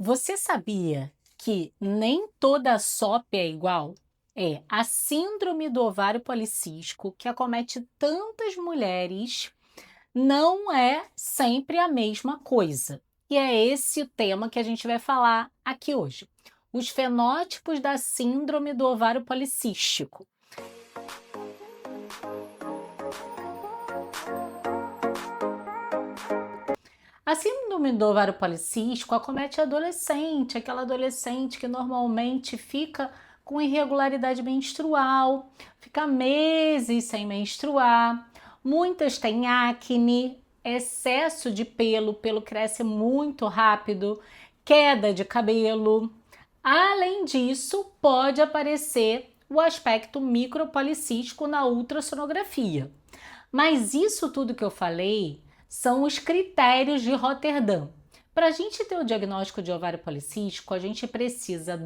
Você sabia que nem toda SOP é igual? A síndrome do ovário policístico, que acomete tantas mulheres, não é sempre a mesma coisa. E é esse o tema que a gente vai falar aqui hoje. Os fenótipos da síndrome do ovário policístico. A síndrome do ovário policístico acomete a adolescente, aquela adolescente que normalmente fica com irregularidade menstrual, fica meses sem menstruar. Muitas têm acne, excesso de pelo, pelo cresce muito rápido, queda de cabelo. Além disso, pode aparecer o aspecto micropolicístico na ultrassonografia. Mas isso tudo que eu falei são os critérios de Roterdã. Para a gente ter o diagnóstico de ovário policístico, a gente precisa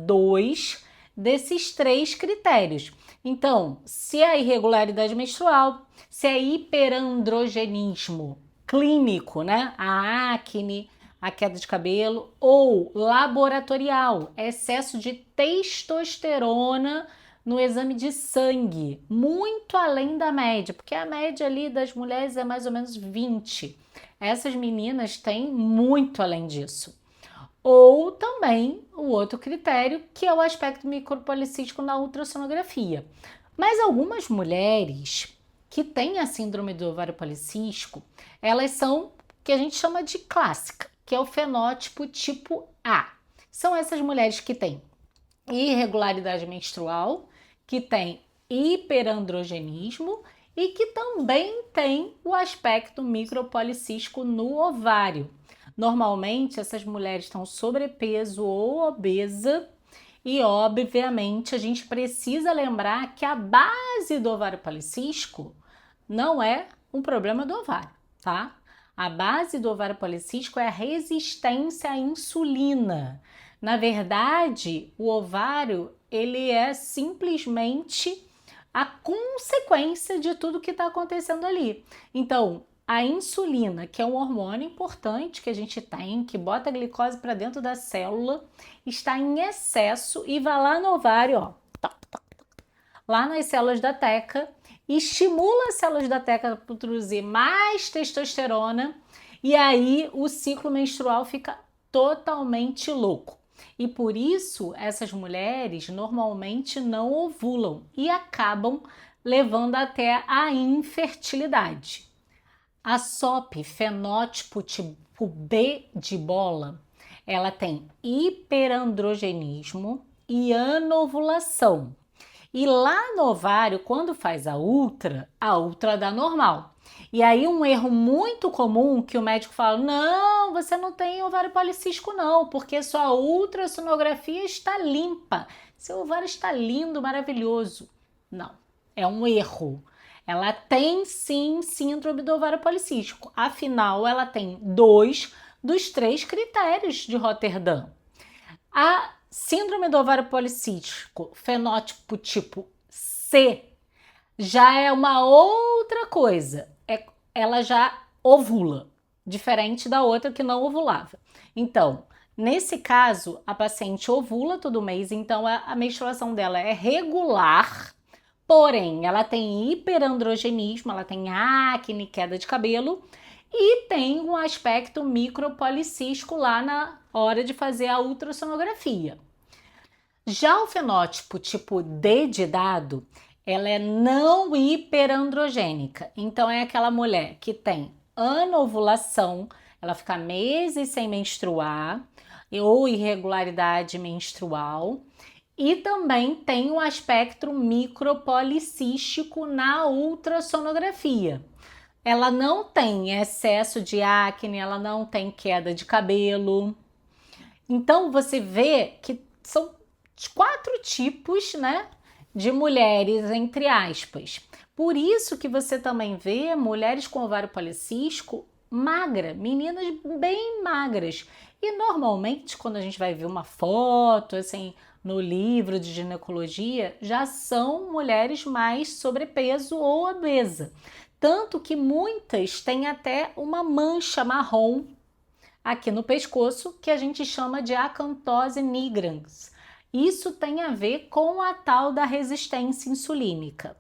desses três critérios. Então, se é irregularidade menstrual, se é hiperandrogenismo clínico, né? A acne, a queda de cabelo, ou laboratorial, excesso de testosterona no exame de sangue, muito além da média, porque a média ali das mulheres é mais ou menos 20. Essas meninas têm muito além disso. Ou também o outro critério, que é o aspecto micropolicístico na ultrassonografia. Mas algumas mulheres que têm a síndrome do ovário policístico, elas são o que a gente chama de clássica, que é o fenótipo tipo A. São essas mulheres que têm irregularidade menstrual, que tem hiperandrogenismo e que também tem o aspecto micropolicístico no ovário. Normalmente, essas mulheres estão sobrepeso ou obesa e, obviamente, a gente precisa lembrar que a base do ovário policístico não é um problema do ovário, tá? A base do ovário policístico é a resistência à insulina. Na verdade, o ovário, ele é simplesmente a consequência de tudo que está acontecendo ali. Então, a insulina, que é um hormônio importante que a gente tem, que bota a glicose para dentro da célula, está em excesso e vai lá no ovário, ó, lá nas células da teca, estimula as células da teca a produzir mais testosterona e aí o ciclo menstrual fica totalmente louco. E por isso essas mulheres normalmente não ovulam e acabam levando até a infertilidade. A SOP, fenótipo tipo B de bola, ela tem hiperandrogenismo e anovulação. E lá no ovário, quando faz a ultra dá normal. E aí um erro muito comum que o médico fala: não, você não tem ovário policístico não, porque sua ultrassonografia está limpa. Seu ovário está lindo, maravilhoso. Não, é um erro. Ela tem sim síndrome do ovário policístico. Afinal, ela tem dois dos três critérios de Roterdã. A síndrome do ovário policístico, fenótipo tipo C, já é uma outra coisa. Ela já ovula, diferente da outra que não ovulava. Então, nesse caso, a paciente ovula todo mês, então a menstruação dela é regular, porém, ela tem hiperandrogenismo, ela tem acne, queda de cabelo e tem um aspecto micropolicístico lá na hora de fazer a ultrassonografia. Já o fenótipo tipo D de dado, ela é não hiperandrogênica. Então é aquela mulher que tem anovulação, ela fica meses sem menstruar ou irregularidade menstrual e também tem o aspecto micropolicístico na ultrassonografia. Ela não tem excesso de acne, ela não tem queda de cabelo. Então você vê que são quatro tipos, né, de mulheres, entre aspas. Por isso que você também vê mulheres com ovário policístico magra, meninas bem magras. E normalmente, quando a gente vai ver uma foto, assim, no livro de ginecologia, já são mulheres mais sobrepeso ou obesa. Tanto que muitas têm até uma mancha marrom aqui no pescoço, que a gente chama de acantose nigrans. Isso tem a ver com a tal da resistência insulínica.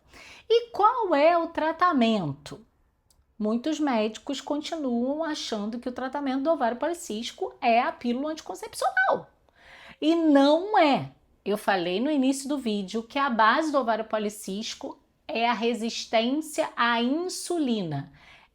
E qual é o tratamento? Muitos médicos continuam achando que o tratamento do ovário policístico é a pílula anticoncepcional. E não é. Eu falei no início do vídeo que a base do ovário policístico é a resistência à insulina.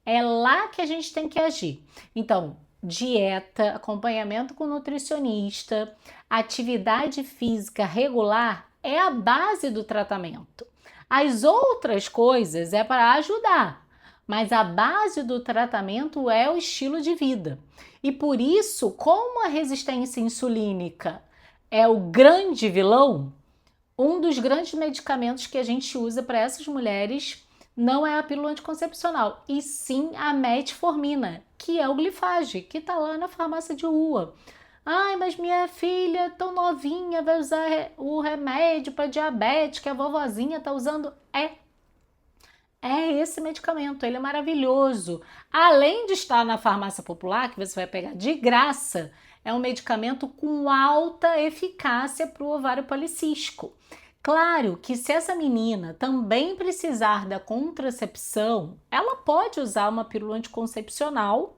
É lá que a gente tem que agir. Então, dieta, acompanhamento com nutricionista, atividade física regular é a base do tratamento. As outras coisas é para ajudar, mas a base do tratamento é o estilo de vida. E por isso, como a resistência insulínica é o grande vilão, um dos grandes medicamentos que a gente usa para essas mulheres não é a pílula anticoncepcional, e sim a metformina, que é o Glifage, que está lá na farmácia de rua. Ai, mas minha filha tão novinha vai usar o remédio para diabetes que a vovozinha está usando. É esse medicamento, ele é maravilhoso. Além de estar na farmácia popular, que você vai pegar de graça, é um medicamento com alta eficácia para o ovário policístico. Claro que se essa menina também precisar da contracepção, ela pode usar uma pílula anticoncepcional,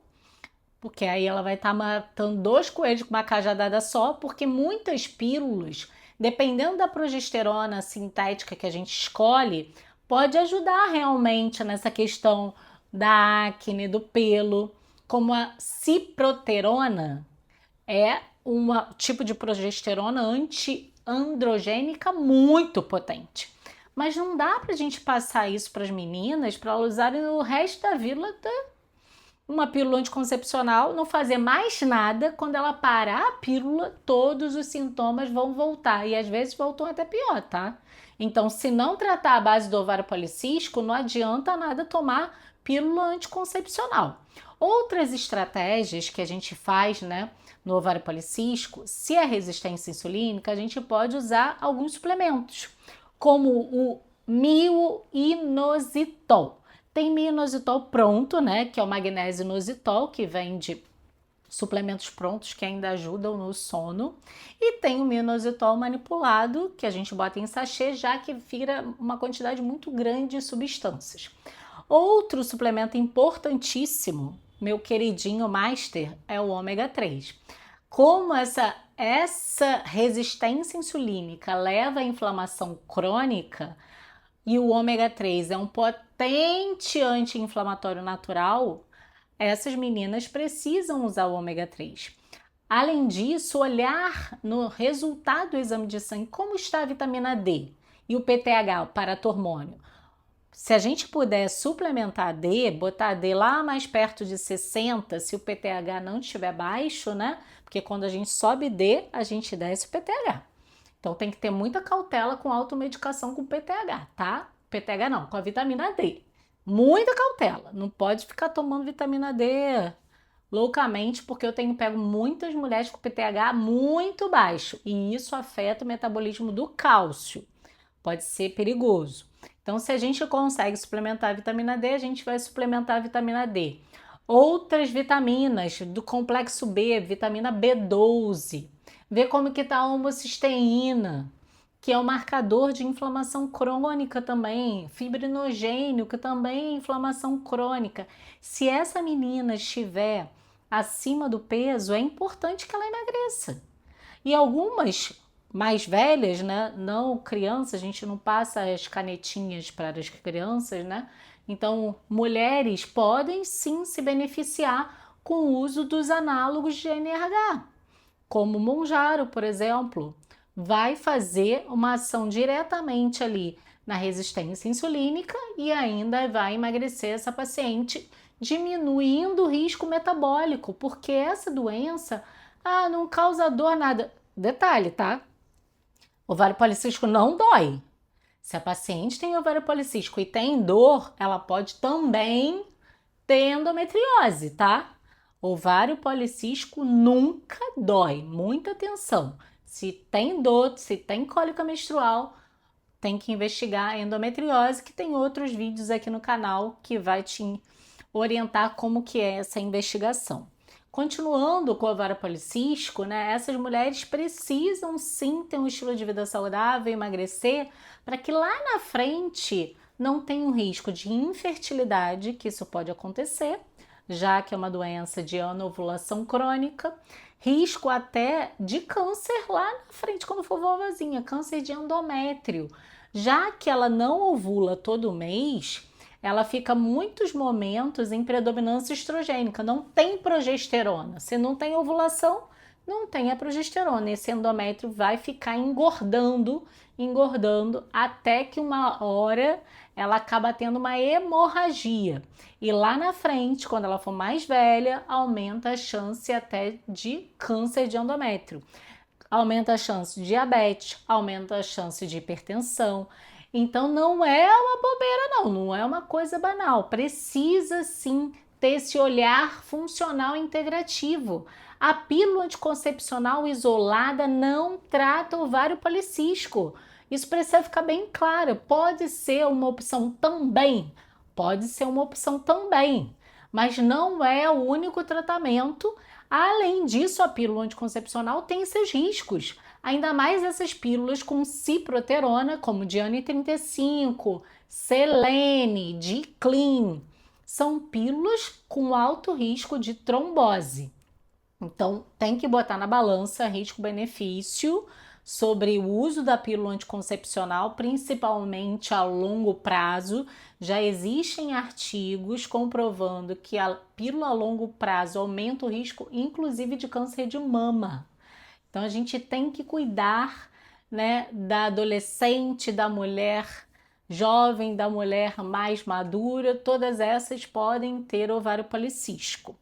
porque aí ela vai estar matando 2 coelhos com uma cajadada só, porque muitas pílulas, dependendo da progesterona sintética que a gente escolhe, pode ajudar realmente nessa questão da acne, do pelo, como a ciproterona é um tipo de progesterona anti-androgênica muito potente. Mas não dá pra gente passar isso para as meninas para elas usarem o resto da vida uma pílula anticoncepcional, não fazer mais nada. Quando ela parar a pílula, todos os sintomas vão voltar e às vezes voltam até pior, tá? Então, se não tratar a base do ovário policístico, não adianta nada tomar pílula anticoncepcional. Outras estratégias que a gente faz, né, no ovário policístico, se é resistência insulínica, a gente pode usar alguns suplementos, como o mioinositol. Tem mioinositol pronto, né, que é o magnésio inositol, que vem de suplementos prontos que ainda ajudam no sono. E tem o mioinositol manipulado, que a gente bota em sachê, já que vira uma quantidade muito grande de substâncias. Outro suplemento importantíssimo, meu queridinho Master, é o ômega 3. Como essa resistência insulínica leva à inflamação crônica, e o ômega 3 é um potente anti-inflamatório natural, essas meninas precisam usar o ômega 3. Além disso, olhar no resultado do exame de sangue como está a vitamina D e o PTH, o paratormônio. Se a gente puder suplementar D, botar D lá mais perto de 60, se o PTH não estiver baixo, né? Porque quando a gente sobe D, a gente desce o PTH. Então tem que ter muita cautela com automedicação com PTH, tá? PTH não, com a vitamina D. Muita cautela, não pode ficar tomando vitamina D loucamente, porque eu tenho pego muitas mulheres com PTH muito baixo e isso afeta o metabolismo do cálcio. Pode ser perigoso. Então, se a gente consegue suplementar a vitamina D, a gente vai suplementar a vitamina D. Outras vitaminas do complexo B, vitamina B12. Ver como que tá a homocisteína, que é o marcador de inflamação crônica também, fibrinogênio, que também é inflamação crônica. Se essa menina estiver acima do peso, é importante que ela emagreça. E algumas mais velhas, né, não crianças, a gente não passa as canetinhas para as crianças, né? Então, mulheres podem sim se beneficiar com o uso dos análogos de NRH, como o Mounjaro, por exemplo, vai fazer uma ação diretamente ali na resistência insulínica e ainda vai emagrecer essa paciente, diminuindo o risco metabólico, porque essa doença não causa dor nada. Detalhe, tá? Ovário policístico não dói. Se a paciente tem ovário policístico e tem dor, ela pode também ter endometriose, tá? Ovário policístico nunca dói. Muita atenção. Se tem dor, se tem cólica menstrual, tem que investigar a endometriose, que tem outros vídeos aqui no canal que vai te orientar como que é essa investigação. Continuando com o ovário policístico, né? Essas mulheres precisam sim ter um estilo de vida saudável, emagrecer, para que lá na frente não tenha um risco de infertilidade, que isso pode acontecer, já que é uma doença de anovulação crônica, risco até de câncer lá na frente, quando for vovozinha, câncer de endométrio. Já que ela não ovula todo mês, ela fica muitos momentos em predominância estrogênica, não tem progesterona. Se não tem ovulação, não tem a progesterona. Esse endométrio vai ficar engordando, engordando, até que uma hora ela acaba tendo uma hemorragia. E lá na frente, quando ela for mais velha, aumenta a chance até de câncer de endométrio. Aumenta a chance de diabetes, aumenta a chance de hipertensão. Então não é uma bobeira não é uma coisa banal. Precisa sim ter esse olhar funcional integrativo. A pílula anticoncepcional isolada não trata o ovário policístico. Isso precisa ficar bem claro. Pode ser uma opção também, pode ser uma opção também, mas não é o único tratamento. Além disso, a pílula anticoncepcional tem seus riscos, ainda mais essas pílulas com ciproterona, como Diane 35, Selene, Diclin. São pílulas com alto risco de trombose. Então, tem que botar na balança risco-benefício sobre o uso da pílula anticoncepcional, principalmente a longo prazo. Já existem artigos comprovando que a pílula a longo prazo aumenta o risco, inclusive, de câncer de mama. Então, a gente tem que cuidar, né, da adolescente, da mulher jovem, da mulher mais madura. Todas essas podem ter ovário policístico.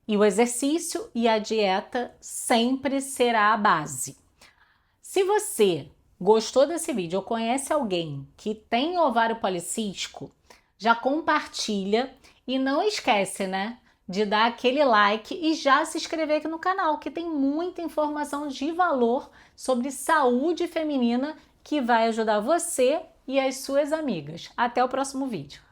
E o exercício e a dieta sempre será a base. Se você gostou desse vídeo ou conhece alguém que tem ovário policístico, já compartilha e não esquece, né, de dar aquele like e já se inscrever aqui no canal, que tem muita informação de valor sobre saúde feminina que vai ajudar você e as suas amigas. Até o próximo vídeo.